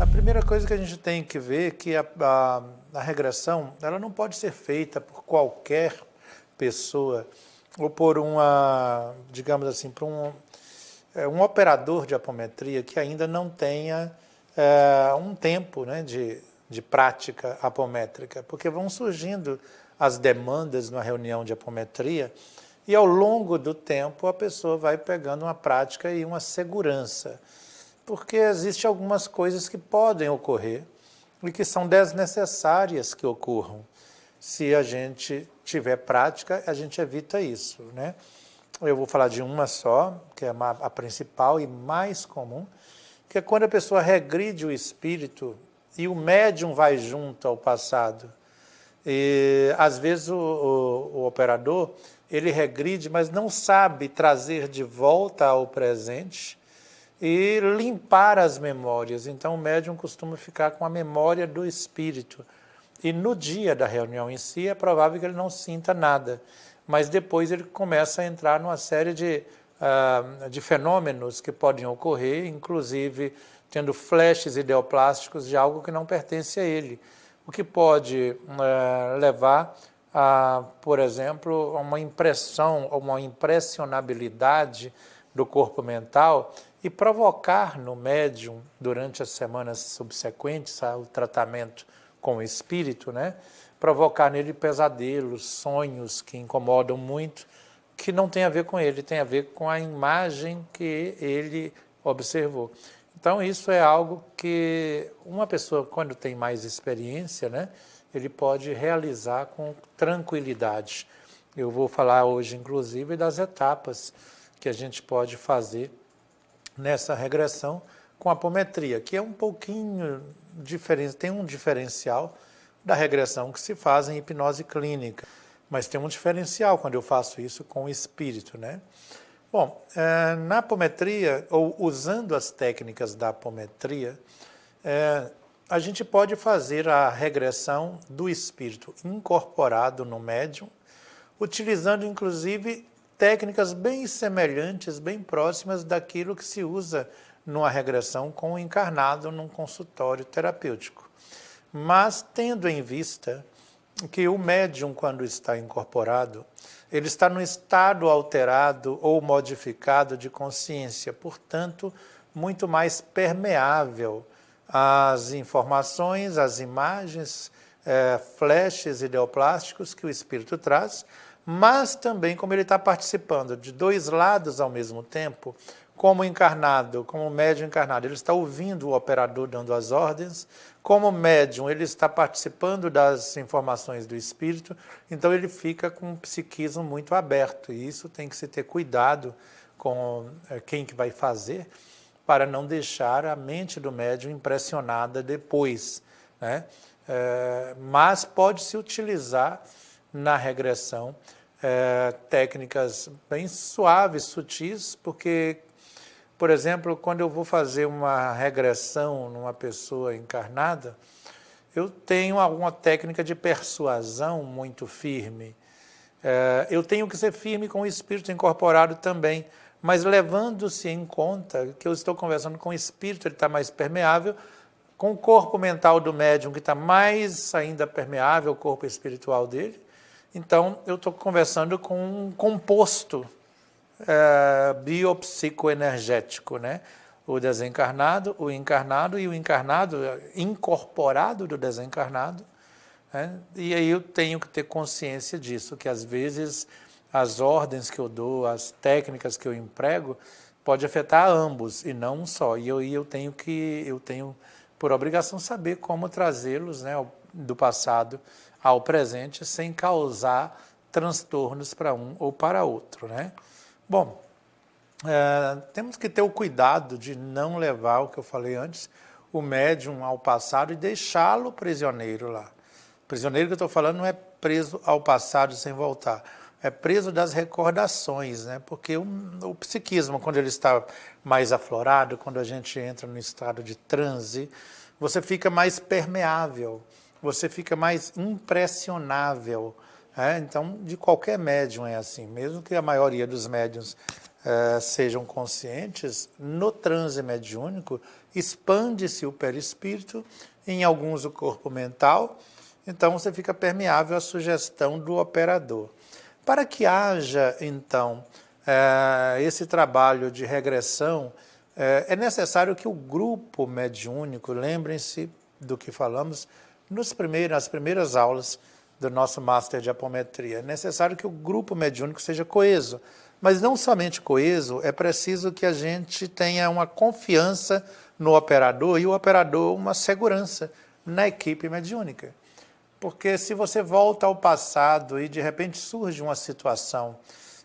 A primeira coisa que a gente tem que ver é que a regressão ela não pode ser feita por qualquer pessoa ou por digamos assim, por um operador de apometria que ainda não tenha um tempo, né, de prática apométrica, porque vão surgindo as demandas na reunião de apometria e ao longo do tempo a pessoa vai pegando uma prática e uma segurança, porque existem algumas coisas que podem ocorrer e que são desnecessárias que ocorram. Se a gente tiver prática, a gente evita isso, né? Eu vou falar de uma só, que é a principal e mais comum, que é quando a pessoa regride o espírito e o médium vai junto ao passado. E, às vezes o operador, ele regride, mas não sabe trazer de volta ao presente e limpar as memórias. Então o médium costuma ficar com a memória do espírito. E no dia da reunião em si é provável que ele não sinta nada, mas depois ele começa a entrar numa série de fenômenos que podem ocorrer, inclusive tendo flashes ideoplásticos de algo que não pertence a ele, o que pode levar a, por exemplo, a uma impressão, uma impressionabilidade do corpo mental e provocar no médium, durante as semanas subsequentes ao tratamento com o espírito, né, provocar nele pesadelos, sonhos que incomodam muito, que não tem a ver com ele, tem a ver com a imagem que ele observou. Então isso é algo que uma pessoa, quando tem mais experiência, né, ele pode realizar com tranquilidade. Eu vou falar hoje, inclusive, das etapas que a gente pode fazer nessa regressão com a apometria, que é um pouquinho diferente, tem um diferencial da regressão que se faz em hipnose clínica, mas tem um diferencial quando eu faço isso com o espírito, né? Bom, na apometria, ou usando as técnicas da apometria, a gente pode fazer a regressão do espírito incorporado no médium, utilizando inclusive técnicas bem semelhantes, bem próximas daquilo que se usa numa regressão com o encarnado num consultório terapêutico. Mas tendo em vista que o médium, quando está incorporado, ele está num estado alterado ou modificado de consciência, portanto, muito mais permeável às informações, às imagens, flashes ideoplásticos que o espírito traz, mas também como ele está participando de dois lados ao mesmo tempo, como encarnado, como médium encarnado, ele está ouvindo o operador dando as ordens, como médium ele está participando das informações do espírito, então ele fica com um psiquismo muito aberto, e isso tem que se ter cuidado com quem que vai fazer, para não deixar a mente do médium impressionada depois, né? Mas pode-se utilizar na regressão técnicas bem suaves, sutis, porque, por exemplo, quando eu vou fazer uma regressão numa pessoa encarnada, eu tenho alguma técnica de persuasão muito firme. Eu tenho que ser firme com o espírito incorporado também, mas levando-se em conta que eu estou conversando com o espírito, ele está mais permeável, com o corpo mental do médium, que está mais ainda permeável, o corpo espiritual dele. Então, eu estou conversando com um composto biopsicoenergético, né? O desencarnado, o encarnado e o encarnado incorporado do desencarnado, né? E aí eu tenho que ter consciência disso, que às vezes as ordens que eu dou, as técnicas que eu emprego, pode afetar ambos e não um só. E eu tenho por obrigação saber como trazê-los, né, do passado ao presente sem causar transtornos para um ou para outro, né? Bom, temos que ter o cuidado de não levar, o que eu falei antes, o médium ao passado e deixá-lo prisioneiro lá. O prisioneiro que eu estou falando não é preso ao passado sem voltar, é preso das recordações, né? Porque o psiquismo, quando ele está mais aflorado, quando a gente entra no estado de transe, você fica mais permeável, você fica mais impressionável. Então, de qualquer médium é assim, mesmo que a maioria dos médiuns sejam conscientes, no transe mediúnico expande-se o perispírito, em alguns o corpo mental, então você fica permeável à sugestão do operador. Para que haja, então, esse trabalho de regressão, é necessário que o grupo mediúnico, lembrem-se do que falamos nas primeiras aulas do nosso Master de Apometria, é necessário que o grupo mediúnico seja coeso. Mas não somente coeso, é preciso que a gente tenha uma confiança no operador e o operador uma segurança na equipe mediúnica. Porque se você volta ao passado e de repente surge uma situação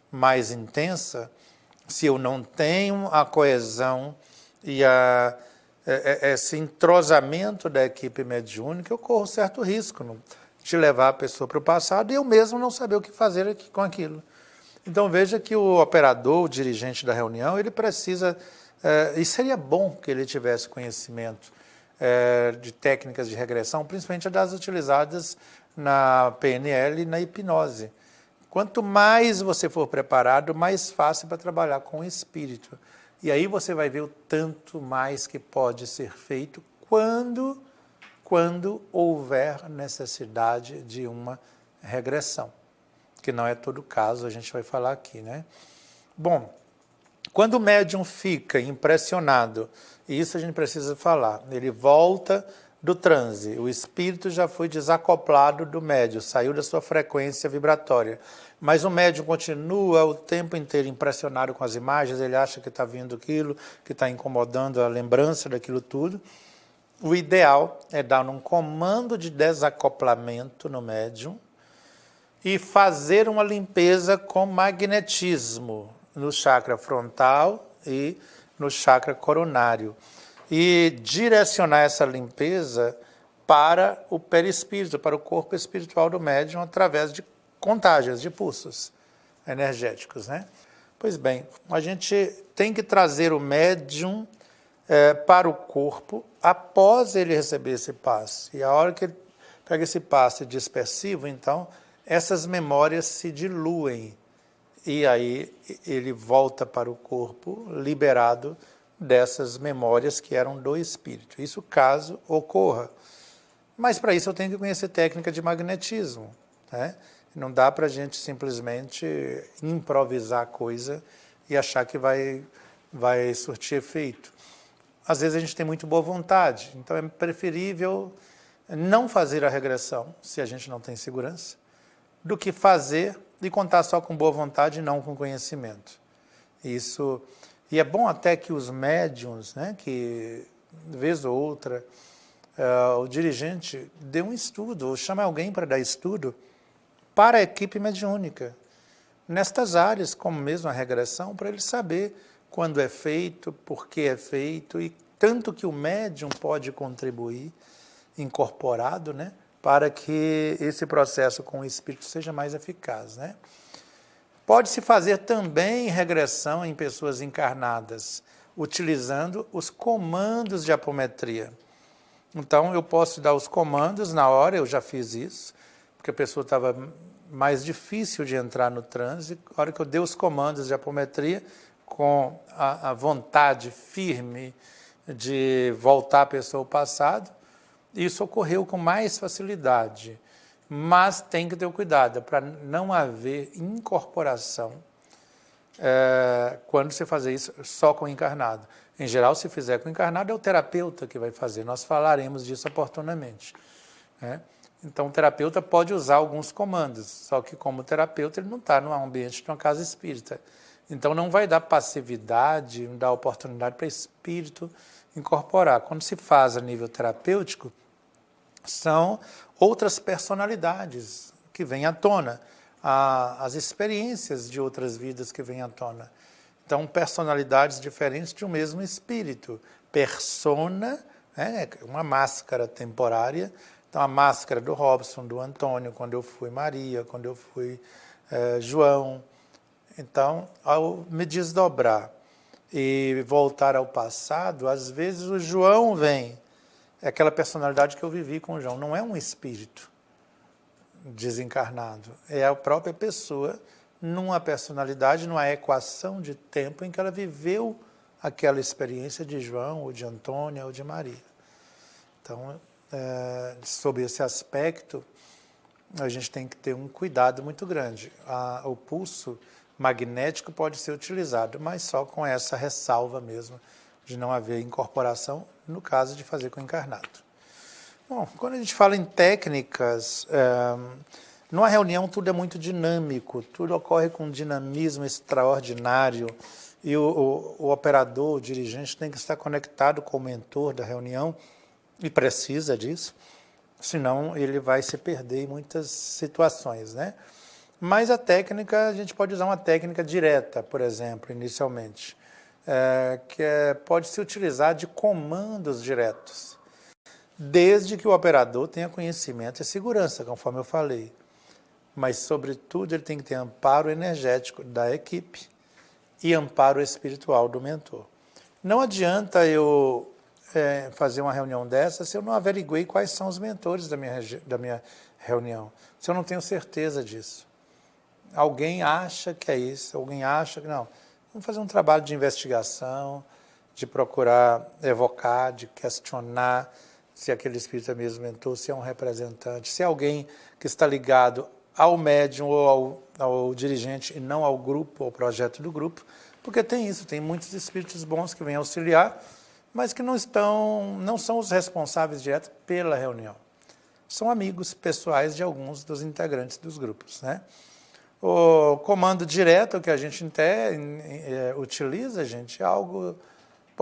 mais intensa, se eu não tenho a coesão e esse entrosamento da equipe mediúnica, eu corro certo risco de levar a pessoa para o passado e eu mesmo não saber o que fazer com aquilo. Então veja que o operador, o dirigente da reunião, ele precisa, e seria bom que ele tivesse conhecimento de técnicas de regressão, principalmente das utilizadas na PNL e na hipnose. Quanto mais você for preparado, mais fácil para trabalhar com o espírito. E aí você vai ver o tanto mais que pode ser feito quando houver necessidade de uma regressão. Que não é todo o caso, a gente vai falar aqui, né? Bom, quando o médium fica impressionado, e isso a gente precisa falar, ele volta do transe, o espírito já foi desacoplado do médium, saiu da sua frequência vibratória, mas o médium continua o tempo inteiro impressionado com as imagens, ele acha que está vindo aquilo, que está incomodando a lembrança daquilo tudo. O ideal é dar um comando de desacoplamento no médium, e fazer uma limpeza com magnetismo no chakra frontal e no chakra coronário. E direcionar essa limpeza para o perispírito, para o corpo espiritual do médium, através de contágios, de pulsos energéticos, né? Pois bem, a gente tem que trazer o médium para o corpo após ele receber esse passe. E a hora que ele pega esse passe dispersivo, então, essas memórias se diluem e aí ele volta para o corpo liberado dessas memórias que eram do espírito. Isso caso ocorra. Mas para isso eu tenho que conhecer técnica de magnetismo, né? Não dá para a gente simplesmente improvisar a coisa e achar que vai surtir efeito. Às vezes a gente tem muito boa vontade, então é preferível não fazer a regressão, se a gente não tem segurança, do que fazer e contar só com boa vontade e não com conhecimento. Isso, e é bom até que os médiuns, né, que de vez ou outra o dirigente dê um estudo, ou chame alguém para dar estudo para a equipe mediúnica, nestas áreas, como mesmo a regressão, para ele saber quando é feito, por que é feito, e tanto que o médium pode contribuir, incorporado, né, para que esse processo com o espírito seja mais eficaz, né? Pode-se fazer também regressão em pessoas encarnadas, utilizando os comandos de apometria. Então, eu posso dar os comandos na hora, eu já fiz isso, porque a pessoa estava mais difícil de entrar no transe. Na hora que eu dei os comandos de apometria, com a vontade firme de voltar a pessoa ao passado, isso ocorreu com mais facilidade. Mas tem que ter cuidado para não haver incorporação quando você fazer isso só com o encarnado. Em geral, se fizer com o encarnado, é o terapeuta que vai fazer. Nós falaremos disso oportunamente, né? Então, o terapeuta pode usar alguns comandos, só que como terapeuta ele não está no ambiente de uma casa espírita. Então, não vai dar passividade, não dá oportunidade para espírito incorporar. Quando se faz a nível terapêutico, são outras personalidades que vêm à tona, as experiências de outras vidas que vêm à tona. Então, personalidades diferentes de um mesmo espírito. Persona, né, uma máscara temporária. Então, a máscara do Robson, do Antônio, quando eu fui Maria, quando eu fui João. Então, ao me desdobrar e voltar ao passado, às vezes o João vem, é aquela personalidade que eu vivi com o João, não é um espírito desencarnado, é a própria pessoa numa personalidade, numa equação de tempo em que ela viveu aquela experiência de João, ou de Antônia, ou de Maria. Então, sob esse aspecto, a gente tem que ter um cuidado muito grande. O pulso magnético pode ser utilizado, mas só com essa ressalva mesmo, de não haver incorporação, no caso de fazer com encarnado. Bom, quando a gente fala em técnicas, numa reunião tudo é muito dinâmico, tudo ocorre com um dinamismo extraordinário, e o operador, o dirigente, tem que estar conectado com o mentor da reunião, e precisa disso, senão ele vai se perder em muitas situações, né? Mas a técnica, a gente pode usar uma técnica direta, por exemplo, inicialmente, pode se utilizar de comandos diretos, desde que o operador tenha conhecimento e segurança, conforme eu falei. Mas, sobretudo, ele tem que ter amparo energético da equipe e amparo espiritual do mentor. Não adianta eu fazer uma reunião dessa se eu não averiguei quais são os mentores da minha reunião, se eu não tenho certeza disso. Alguém acha que é isso, alguém acha que não. Vamos fazer um trabalho de investigação, de procurar evocar, de questionar se aquele espírito é mesmo mentor, se é um representante, se é alguém que está ligado ao médium ou ao dirigente e não ao grupo, ao projeto do grupo, porque tem isso, tem muitos espíritos bons que vêm auxiliar, mas que não são os responsáveis diretos pela reunião. São amigos pessoais de alguns dos integrantes dos grupos, né? O comando direto que a gente utiliza, gente, é algo...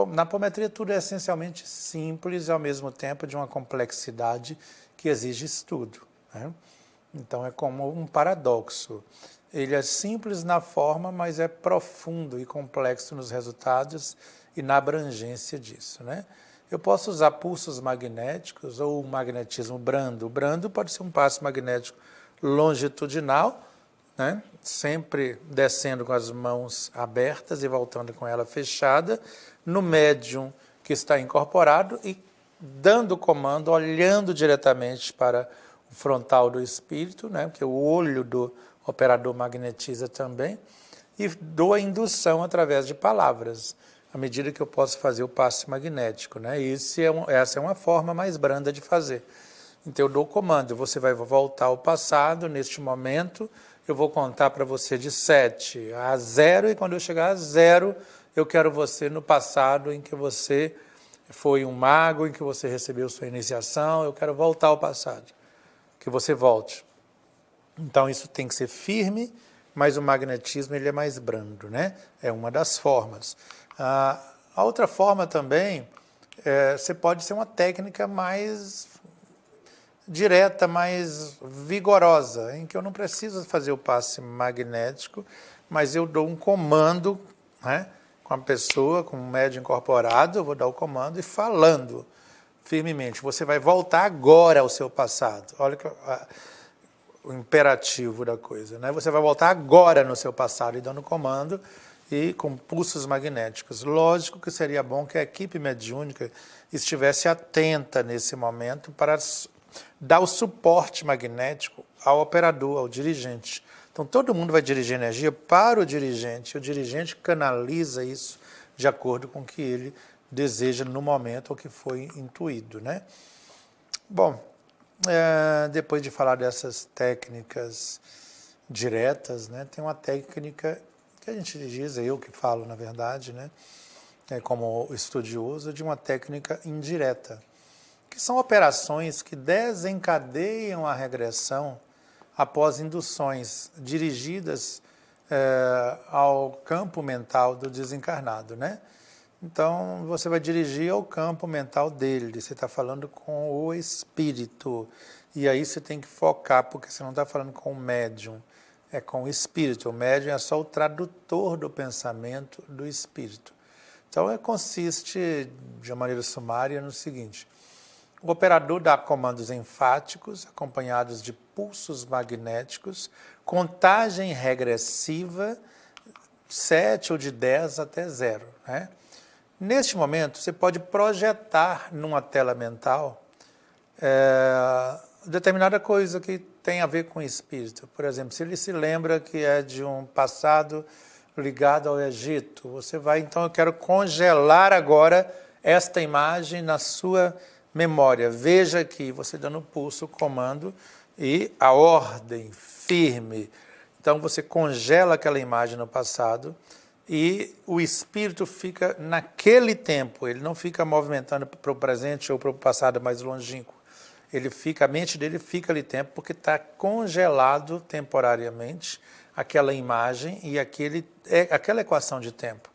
Na apometria tudo é essencialmente simples e, ao mesmo tempo, de uma complexidade que exige estudo, né? Então, é como um paradoxo. Ele é simples na forma, mas é profundo e complexo nos resultados e na abrangência disso, né? Eu posso usar pulsos magnéticos ou o magnetismo brando. O brando pode ser um passo magnético longitudinal, né? Sempre descendo com as mãos abertas e voltando com ela fechada, no médium que está incorporado e dando comando, olhando diretamente para o frontal do espírito, né? Porque o olho do operador magnetiza também, e dou a indução através de palavras, à medida que eu posso fazer o passe magnético, né? Essa é uma forma mais branda de fazer. Então eu dou o comando, você vai voltar ao passado, neste momento, eu vou contar para você de 7 a 0, e quando eu chegar a 0, eu quero você no passado em que você foi um mago, em que você recebeu sua iniciação, eu quero voltar ao passado, que você volte. Então isso tem que ser firme, mas o magnetismo ele é mais brando, né? É uma das formas. A outra forma também, você pode ser uma técnica mais direta, mais vigorosa, em que eu não preciso fazer o passe magnético, mas eu dou um comando, né, com a pessoa, com o médium incorporado, eu vou dar o comando e falando firmemente, você vai voltar agora ao seu passado. Olha o imperativo da coisa, né? Você vai voltar agora no seu passado, e dando comando e com pulsos magnéticos. Lógico que seria bom que a equipe mediúnica estivesse atenta nesse momento para dar o suporte magnético ao operador, ao dirigente. Então, todo mundo vai dirigir energia para o dirigente canaliza isso de acordo com o que ele deseja no momento ou que foi intuído, né? Bom, depois de falar dessas técnicas diretas, né, tem uma técnica que a gente diz, eu que falo, na verdade, né, como estudioso, de uma técnica indireta, que são operações que desencadeiam a regressão após induções dirigidas ao campo mental do desencarnado, né? Então, você vai dirigir ao campo mental dele, você está falando com o espírito, e aí você tem que focar, porque você não está falando com o médium, é com o espírito. O médium é só o tradutor do pensamento do espírito. Então, consiste, de uma maneira sumária, no seguinte: o operador dá comandos enfáticos, acompanhados de pulsos magnéticos, contagem regressiva, 7 ou de 10 até 0. Né? Neste momento, você pode projetar numa tela mental determinada coisa que tem a ver com o espírito. Por exemplo, se ele se lembra que é de um passado ligado ao Egito, você vai, então eu quero congelar agora esta imagem na sua memória. Veja aqui, você dando pulso, o comando e a ordem firme. Então você congela aquela imagem no passado e o espírito fica naquele tempo, ele não fica movimentando para o presente ou para o passado mais longínquo. Ele fica, a mente dele fica ali tempo porque está congelado temporariamente aquela imagem e aquela equação de tempo.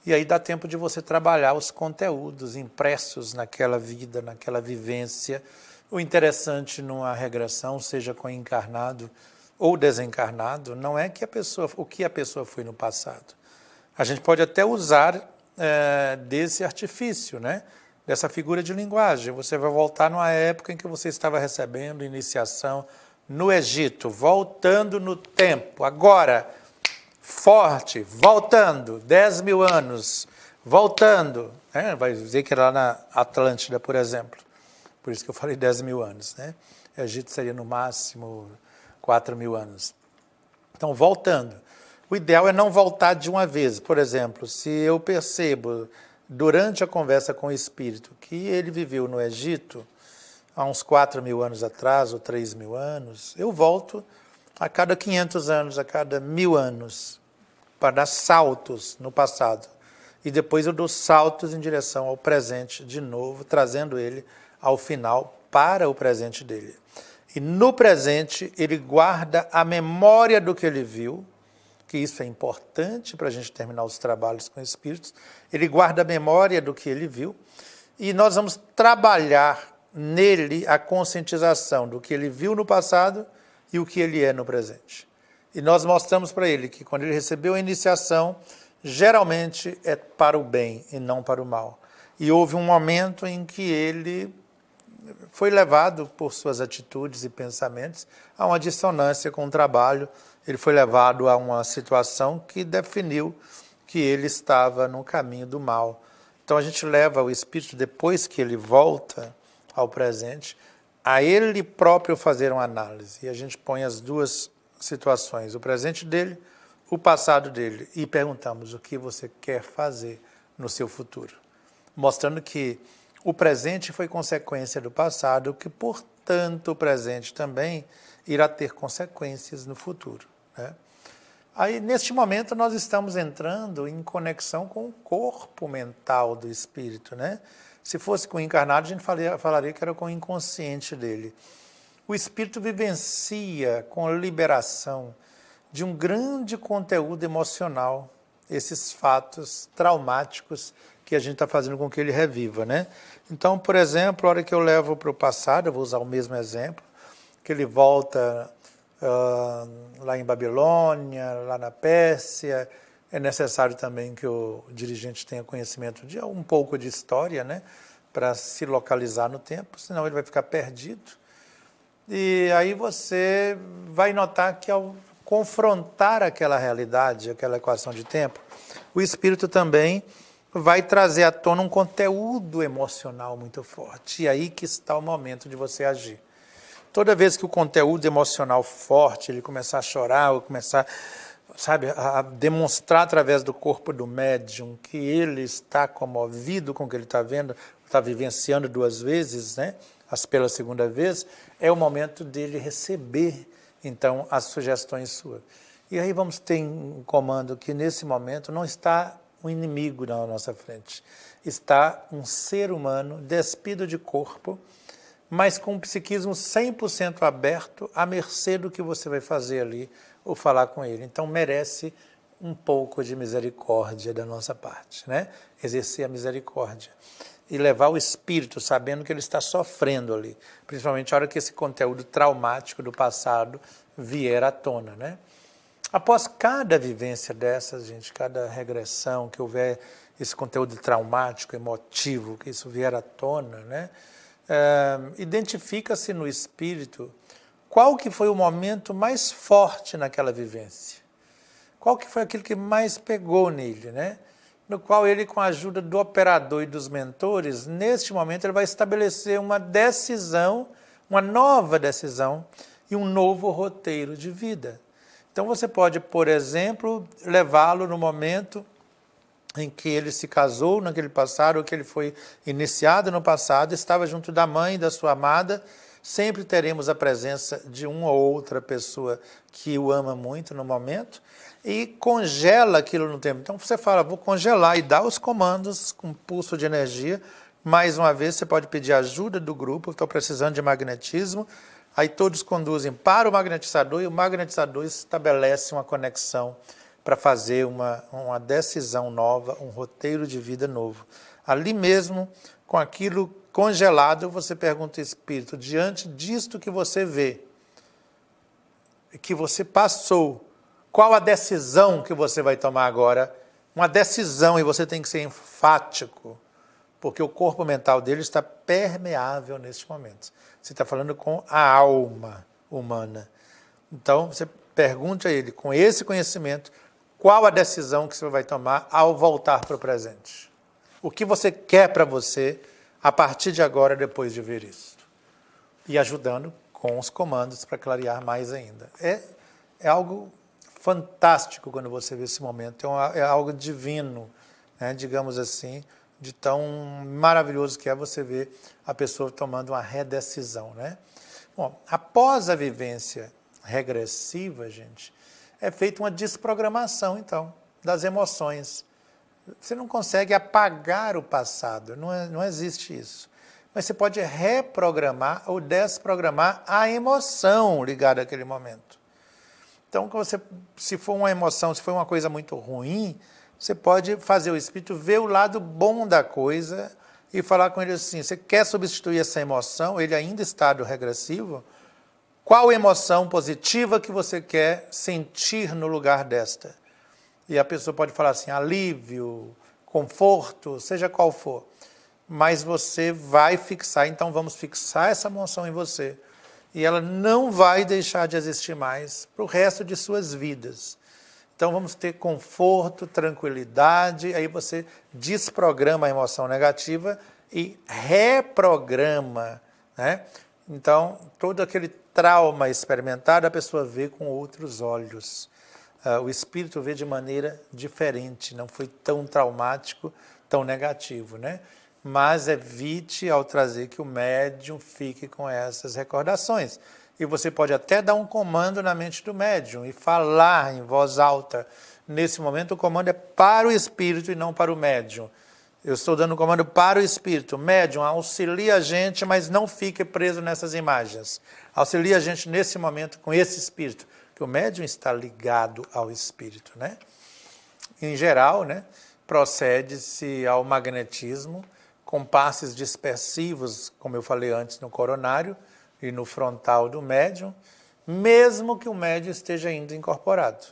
E aí dá tempo de você trabalhar os conteúdos impressos naquela vida, naquela vivência. O interessante numa regressão, seja com encarnado ou desencarnado, não é que o que a pessoa foi no passado. A gente pode até usar desse artifício, né? Dessa figura de linguagem. Você vai voltar numa época em que você estava recebendo iniciação no Egito, voltando no tempo, agora, forte, voltando, 10 mil anos, voltando. Vai dizer que era lá na Atlântida, por exemplo. Por isso que eu falei 10 mil anos. Né? O Egito seria no máximo 4 mil anos. Então, voltando. O ideal é não voltar de uma vez. Por exemplo, se eu percebo, durante a conversa com o espírito, que ele viveu no Egito há uns 4 mil anos atrás, ou 3 mil anos, eu volto a cada 500 anos, a cada 1000 anos, para dar saltos no passado. E depois eu dou saltos em direção ao presente de novo, trazendo ele ao final para o presente dele. E no presente ele guarda a memória do que ele viu, que isso é importante para a gente terminar os trabalhos com espíritos, ele guarda a memória do que ele viu, e nós vamos trabalhar nele a conscientização do que ele viu no passado e o que ele é no presente. E nós mostramos para ele que quando ele recebeu a iniciação, geralmente é para o bem e não para o mal. E houve um momento em que ele foi levado por suas atitudes e pensamentos a uma dissonância com o trabalho, ele foi levado a uma situação que definiu que ele estava no caminho do mal. Então a gente leva o espírito, depois que ele volta ao presente, a ele próprio fazer uma análise. E a gente põe as duas situações, o presente dele, o passado dele, e perguntamos o que você quer fazer no seu futuro. Mostrando que o presente foi consequência do passado, que, portanto, o presente também irá ter consequências no futuro. Né? Aí, neste momento, nós estamos entrando em conexão com o corpo mental do espírito, né? Se fosse com o encarnado, a gente falaria que era com o inconsciente dele. O espírito vivencia com liberação de um grande conteúdo emocional, esses fatos traumáticos que a gente está fazendo com que ele reviva, né? Então, por exemplo, a hora que eu levo para o passado, eu vou usar o mesmo exemplo, que ele volta lá em Babilônia, lá na Pérsia, é necessário também que o dirigente tenha conhecimento de um pouco de história, né, para se localizar no tempo, senão ele vai ficar perdido. E aí você vai notar que ao confrontar aquela realidade, aquela equação de tempo, o espírito também vai trazer à tona um conteúdo emocional muito forte. E aí que está o momento de você agir. Toda vez que o conteúdo emocional forte, ele começar a chorar, ou começar, sabe, a demonstrar através do corpo do médium que ele está comovido com o que ele está vendo, está vivenciando 2 vezes, né, pela segunda vez, é o momento dele receber, então, as sugestões suas. E aí vamos ter um comando que, nesse momento, não está um inimigo na nossa frente. Está um ser humano despido de corpo, mas com um psiquismo 100% aberto, à mercê do que você vai fazer ali, ou falar com ele. Então, merece um pouco de misericórdia da nossa parte, né? Exercer a misericórdia. E levar o espírito, sabendo que ele está sofrendo ali, principalmente a hora que esse conteúdo traumático do passado vier à tona, né? Após cada vivência dessas, gente, cada regressão, que houver esse conteúdo traumático, emotivo, que isso vier à tona, né? Identifica-se no espírito qual que foi o momento mais forte naquela vivência. Qual que foi aquilo que mais pegou nele, né? No qual ele, com a ajuda do operador e dos mentores, neste momento ele vai estabelecer uma decisão uma nova decisão e um novo roteiro de vida. Então você pode, por exemplo, levá-lo no momento em que ele se casou naquele passado, ou que ele foi iniciado no passado, estava junto da mãe, da sua amada. Sempre teremos a presença de uma ou outra pessoa que o ama muito no momento e congela aquilo no tempo. Então você fala, vou congelar e dá os comandos com pulso de energia. Mais uma vez você pode pedir ajuda do grupo, estou precisando de magnetismo. Aí todos conduzem para o magnetizador e o magnetizador estabelece uma conexão para fazer uma decisão nova, um roteiro de vida novo. Ali mesmo, com aquilo congelado, você pergunta ao Espírito, diante disto que você vê, que você passou, qual a decisão que você vai tomar agora? Uma decisão, e você tem que ser enfático, porque o corpo mental dele está permeável neste momento. Você está falando com a alma humana. Então, você pergunte a ele, com esse conhecimento, qual a decisão que você vai tomar ao voltar para o presente? O que você quer para você a partir de agora, depois de ver isso? E ajudando com os comandos para clarear mais ainda. É algo fantástico quando você vê esse momento, é algo divino, né, digamos assim, de tão maravilhoso que é você ver a pessoa tomando uma redecisão, né? Bom, após a vivência regressiva, gente, é feita uma desprogramação, então, das emoções. Você não consegue apagar o passado, não existe isso. Mas você pode reprogramar ou desprogramar a emoção ligada àquele momento. Então, se for uma emoção, se for uma coisa muito ruim, você pode fazer o espírito ver o lado bom da coisa e falar com ele assim, você quer substituir essa emoção, ele ainda está do regressivo, qual emoção positiva que você quer sentir no lugar desta? E a pessoa pode falar assim, alívio, conforto, seja qual for. Mas você vai fixar, então vamos fixar essa emoção em você. E ela não vai deixar de existir mais para o resto de suas vidas. Então vamos ter conforto, tranquilidade, aí você desprograma a emoção negativa e reprograma, né? Então, todo aquele trauma experimentado, a pessoa vê com outros olhos. O espírito vê de maneira diferente, não foi tão traumático, tão negativo, né? Mas evite, ao trazer, que o médium fique com essas recordações. E você pode até dar um comando na mente do médium e falar em voz alta. Nesse momento, o comando é para o espírito e não para o médium. Eu estou dando o comando para o espírito. Médium, auxilia a gente, mas não fique preso nessas imagens. Auxilia a gente nesse momento com esse espírito, que o médium está ligado ao espírito, né? Em geral, né, procede-se ao magnetismo com passes dispersivos, como eu falei antes, no coronário e no frontal do médium, mesmo que o médium esteja ainda incorporado.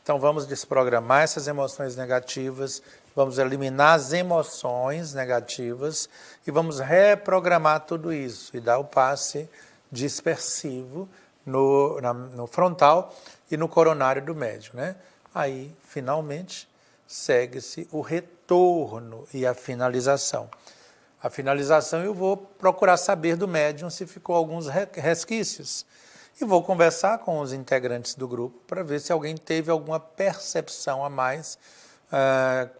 Então vamos desprogramar essas emoções negativas, vamos eliminar as emoções negativas e vamos reprogramar tudo isso e dar o passe dispersivo no frontal e no coronário do médium, né? Aí, finalmente, segue-se o retorno e a finalização. A finalização eu vou procurar saber do médium se ficou alguns resquícios. E vou conversar com os integrantes do grupo para ver se alguém teve alguma percepção a mais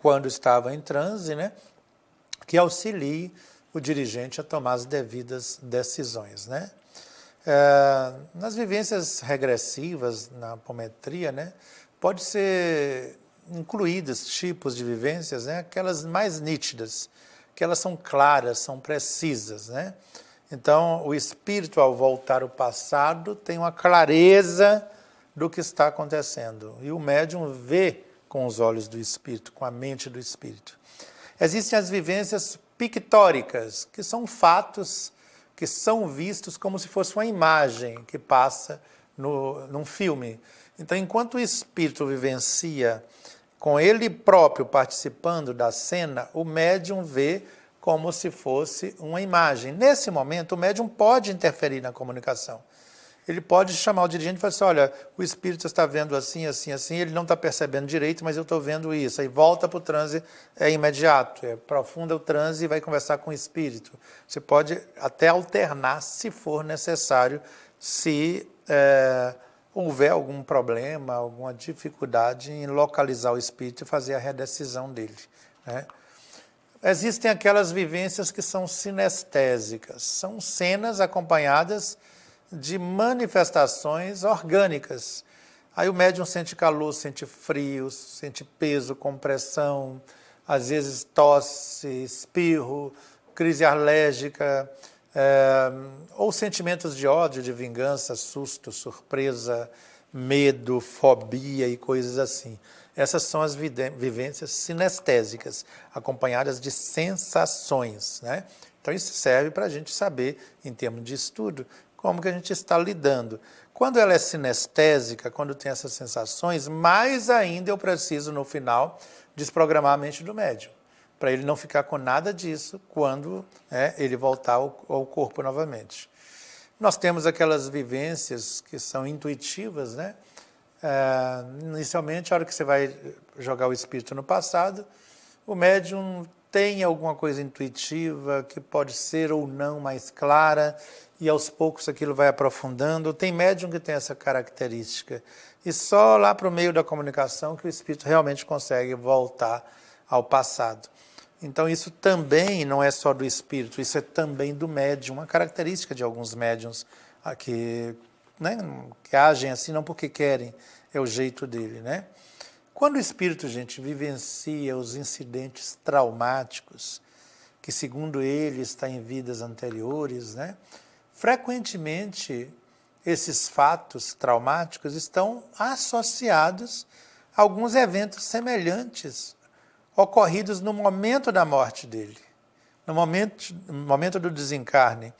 quando estava em transe, né? Que auxilie o dirigente a tomar as devidas decisões, né? Nas vivências regressivas, na apometria, né? Pode ser incluídos tipos de vivências, né? Aquelas mais nítidas, que elas são claras, são precisas, né? Então, o espírito, ao voltar ao passado, tem uma clareza do que está acontecendo. E o médium vê com os olhos do espírito, com a mente do espírito. Existem as vivências pictóricas, que são fatos que são vistos como se fosse uma imagem que passa num filme. Então, enquanto o espírito vivencia com ele próprio participando da cena, o médium vê como se fosse uma imagem. Nesse momento, o médium pode interferir na comunicação. Ele pode chamar o dirigente e falar assim, olha, o espírito está vendo assim, assim, assim, ele não está percebendo direito, mas eu estou vendo isso. Aí volta para o transe, é imediato, aprofunda o transe e vai conversar com o espírito. Você pode até alternar, se for necessário, se houver algum problema, alguma dificuldade em localizar o espírito e fazer a redecisão dele, né? Existem aquelas vivências que são sinestésicas, são cenas acompanhadas de manifestações orgânicas. Aí o médium sente calor, sente frio, sente peso, compressão, às vezes tosse, espirro, crise alérgica, ou sentimentos de ódio, de vingança, susto, surpresa, medo, fobia e coisas assim. Essas são as vivências sinestésicas, acompanhadas de sensações, né? Então isso serve para a gente saber, em termos de estudo, como que a gente está lidando. Quando ela é sinestésica, quando tem essas sensações, mais ainda eu preciso, no final, desprogramar a mente do médium, para ele não ficar com nada disso quando ele voltar ao corpo novamente. Nós temos aquelas vivências que são intuitivas, né? Inicialmente, a hora que você vai jogar o espírito no passado, o médium tem alguma coisa intuitiva que pode ser ou não mais clara, e aos poucos aquilo vai aprofundando. Tem médium que tem essa característica, e só lá para o meio da comunicação que o espírito realmente consegue voltar ao passado. Então isso também não é só do espírito, isso é também do médium, uma característica de alguns médiums aqui, né, que agem assim não porque querem, é o jeito dele, né? Quando o espírito, gente, vivencia os incidentes traumáticos, que segundo ele está em vidas anteriores, né? Frequentemente esses fatos traumáticos estão associados a alguns eventos semelhantes ocorridos no momento da morte dele, no momento do desencarne.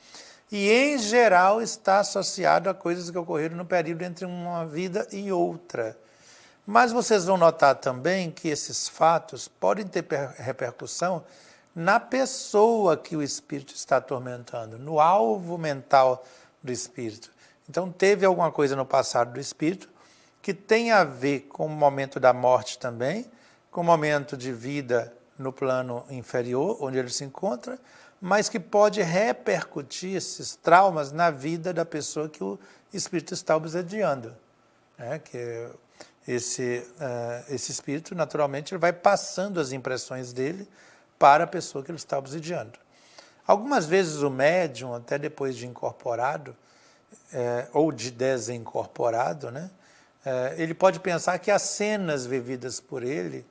E, em geral, está associado a coisas que ocorreram no período entre uma vida e outra. Mas vocês vão notar também que esses fatos podem ter repercussão na pessoa que o espírito está atormentando, no alvo mental do espírito. Então, teve alguma coisa no passado do espírito que tem a ver com o momento da morte também, com o momento de vida no plano inferior, onde ele se encontra, mas que pode repercutir esses traumas na vida da pessoa que o espírito está obsediando, né? Que esse espírito, naturalmente, ele vai passando as impressões dele para a pessoa que ele está obsediando. Algumas vezes o médium, até depois de incorporado, ou de desincorporado, né? Ele pode pensar que as cenas vividas por ele,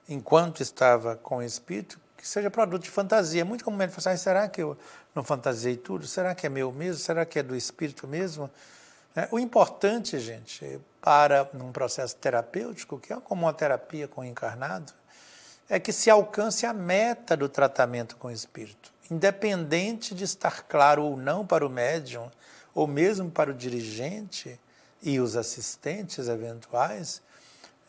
enquanto estava com o espírito, que seja produto de fantasia. Muito comumente falar assim, será que eu não fantasiei tudo? Será que é meu mesmo? Será que é do espírito mesmo? O importante, gente, para um processo terapêutico, que é como uma terapia com o encarnado, é que se alcance a meta do tratamento com o espírito. Independente de estar claro ou não para o médium, ou mesmo para o dirigente e os assistentes eventuais,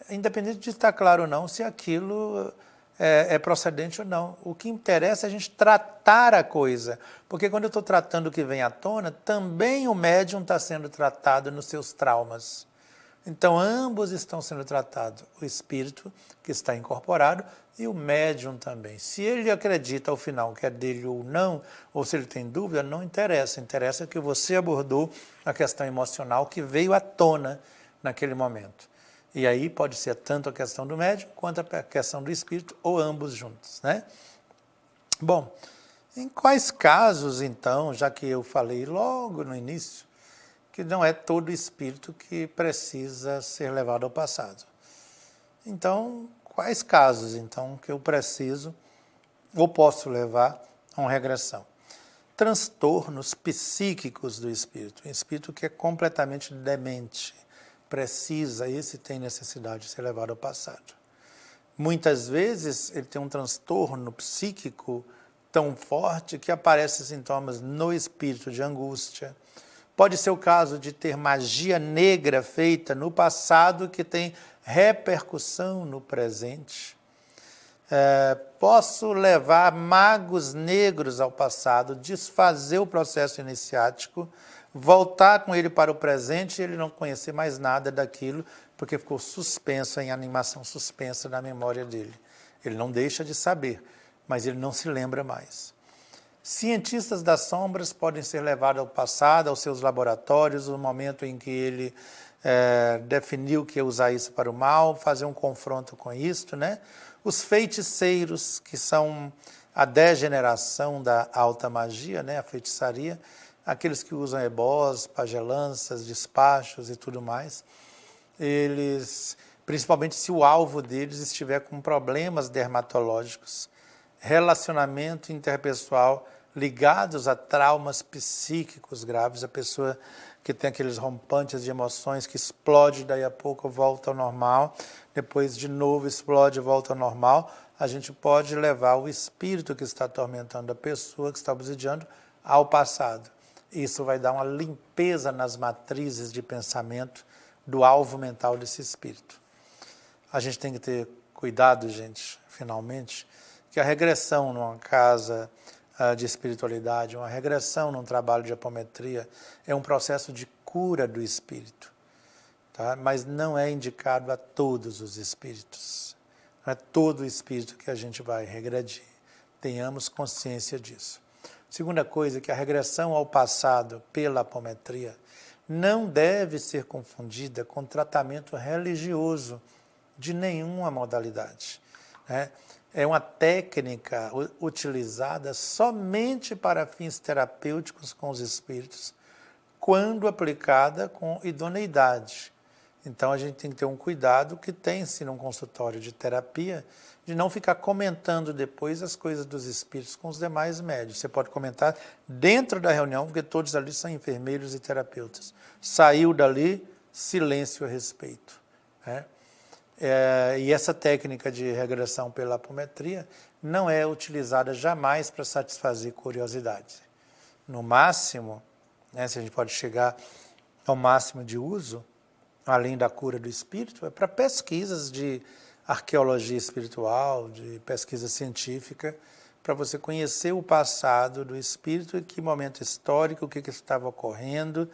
independente de estar claro ou não se aquilo é procedente ou não. O que interessa é a gente tratar a coisa, porque quando eu estou tratando o que vem à tona, também o médium está sendo tratado nos seus traumas. Então, ambos estão sendo tratados, o espírito que está incorporado e o médium também. Se ele acredita ao final que é dele ou não, ou se ele tem dúvida, não interessa. Interessa que você abordou a questão emocional que veio à tona naquele momento. E aí pode ser tanto a questão do médium quanto a questão do espírito, ou ambos juntos, né? Bom, em quais casos, então, já que eu falei logo no início, que não é todo espírito que precisa ser levado ao passado. Então, quais casos, então, que eu preciso ou posso levar a uma regressão? Transtornos psíquicos do espírito. Um espírito que é completamente demente, esse tem necessidade de ser levado ao passado. Muitas vezes ele tem um transtorno psíquico tão forte que aparecem sintomas no espírito de angústia. Pode ser o caso de ter magia negra feita no passado que tem repercussão no presente. Posso levar magos negros ao passado, desfazer o processo iniciático, voltar com ele para o presente e ele não conhecer mais nada daquilo, porque ficou suspenso, em animação suspensa na memória dele. Ele não deixa de saber, mas ele não se lembra mais. Cientistas das sombras podem ser levados ao passado, aos seus laboratórios, no momento em que ele definiu que ia usar isso para o mal, fazer um confronto com isso, né? Os feiticeiros, que são a degeneração da alta magia, né? A feitiçaria, aqueles que usam ebós, pagelanças, despachos e tudo mais, eles, principalmente se o alvo deles estiver com problemas dermatológicos, relacionamento interpessoal ligados a traumas psíquicos graves, a pessoa que tem aqueles rompantes de emoções que explode, daí a pouco volta ao normal, depois de novo explode e volta ao normal, a gente pode levar o espírito que está atormentando a pessoa, que está obsidiando, ao passado. Isso vai dar uma limpeza nas matrizes de pensamento do alvo mental desse espírito. A gente tem que ter cuidado, gente, finalmente, que a regressão numa casa de espiritualidade, uma regressão num trabalho de apometria, é um processo de cura do espírito, tá? Mas não é indicado a todos os espíritos. Não é todo o espírito que a gente vai regredir. Tenhamos consciência disso. Segunda coisa, que a regressão ao passado pela apometria não deve ser confundida com tratamento religioso de nenhuma modalidade, né? É uma técnica utilizada somente para fins terapêuticos com os espíritos, quando aplicada com idoneidade. Então a gente tem que ter um cuidado que tem-se num consultório de terapia, de não ficar comentando depois as coisas dos espíritos com os demais médios. Você pode comentar dentro da reunião, porque todos ali são enfermeiros e terapeutas. Saiu dali, silêncio a respeito, né? E essa técnica de regressão pela apometria não é utilizada jamais para satisfazer curiosidade. No máximo, né, se a gente pode chegar ao máximo de uso, além da cura do espírito, é para pesquisas de arqueologia espiritual, de pesquisa científica, para você conhecer o passado do espírito, em que momento histórico, o que estava ocorrendo,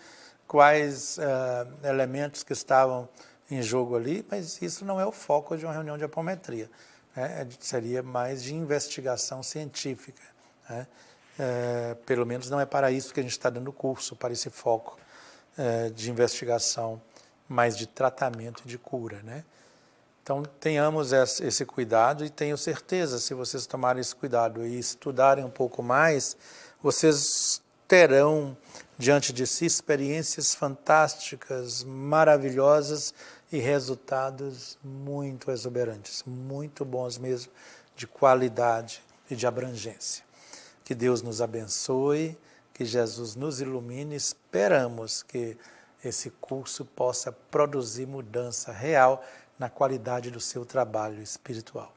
quais elementos que estavam em jogo ali, mas isso não é o foco de uma reunião de apometria, né? Seria mais de investigação científica, né? Pelo menos não é para isso que a gente está dando curso, para esse foco de investigação, mais de tratamento e de cura, né? Então, tenhamos esse cuidado e tenho certeza, se vocês tomarem esse cuidado e estudarem um pouco mais, vocês terão diante de si experiências fantásticas, maravilhosas e resultados muito exuberantes, muito bons mesmo, de qualidade e de abrangência. Que Deus nos abençoe, que Jesus nos ilumine. Esperamos que esse curso possa produzir mudança real na qualidade do seu trabalho espiritual.